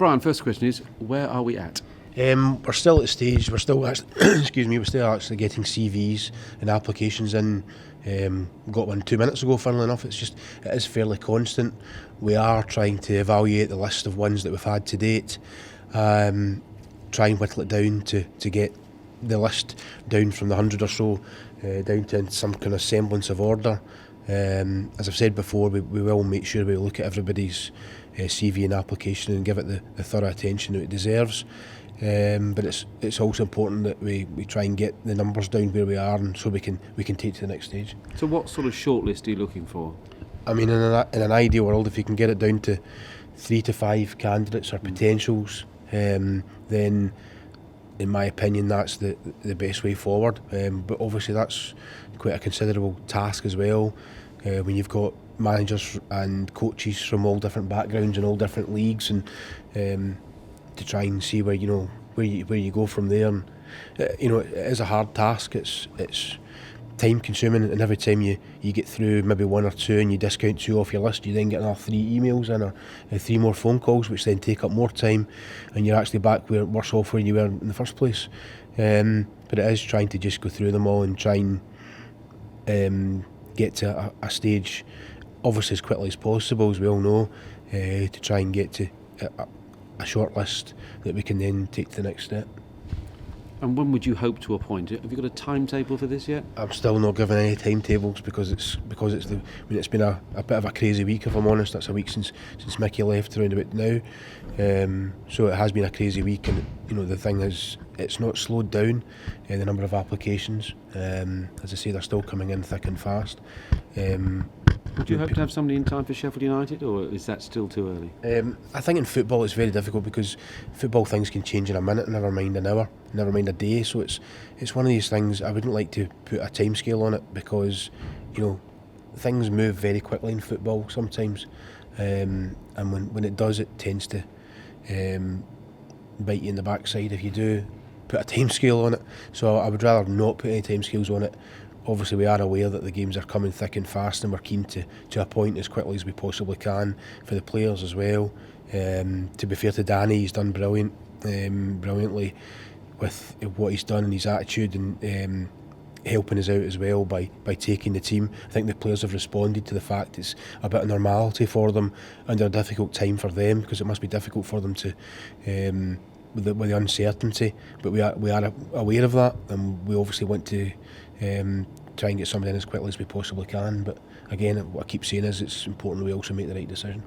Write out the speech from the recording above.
Brian, first question is, where are we at? We're still at the stage. We're still actually, excuse me. We're still actually getting CVs and applications in. Got one 2 minutes ago. Funnily enough, it is fairly constant. We are trying to evaluate the list of ones that we've had to date. Try and whittle it down to get the list down from the 100 or so down to some kind of semblance of order. As I've said before, we will make sure we look at everybody's CV and application and give it the thorough attention that it deserves. But it's also important that we try and get the numbers down where we are, and so we can take to the next stage. So what sort of shortlist are you looking for? I mean, in an ideal world, if you can get it down to 3 to 5 candidates or potentials, then in my opinion that's the best way forward. But obviously that's quite a considerable task as well, when you've got managers and coaches from all different backgrounds and all different leagues, and to try and see where you go from there. And it is a hard task. It's time consuming, and every time you get through maybe 1 or 2 and you discount 2 off your list, you then get another 3 emails in, or 3 more phone calls, which then take up more time, and you're actually back worse off where you were in the first place. But it is trying to just go through them all and try and get to a stage, obviously as quickly as possible, as we all know, to try and get to a short list that we can then take to the next step. And when would you hope to appoint it? Have you got a timetable for this yet? I'm still not giving any timetables because it's been a bit of a crazy week, if I'm honest. That's a week since Mickey left around about now. So it has been a crazy week, and the thing is, it's not slowed down in the number of applications. As I say, they're still coming in thick and fast. Would you hope to have somebody in time for Sheffield United, or is that still too early? I think in football it's very difficult, because football things can change in a minute, never mind an hour, never mind a day. So it's one of these things. I wouldn't like to put a timescale on it, because things move very quickly in football sometimes, and when it does, it tends to bite you in the backside if you do put a timescale on it. So I would rather not put any timescales on it. Obviously we are aware that the games are coming thick and fast, and we're keen to appoint as quickly as we possibly can for the players as well. To be fair to Danny, he's done brilliantly with what he's done and his attitude, and helping us out as well by taking the team. I think the players have responded to the fact it's a bit of normality for them under a difficult time for them, because it must be difficult for them to with the uncertainty, but we are aware of that, and we obviously want to try and get somebody in as quickly as we possibly can. But again, what I keep saying is it's important we also make the right decision.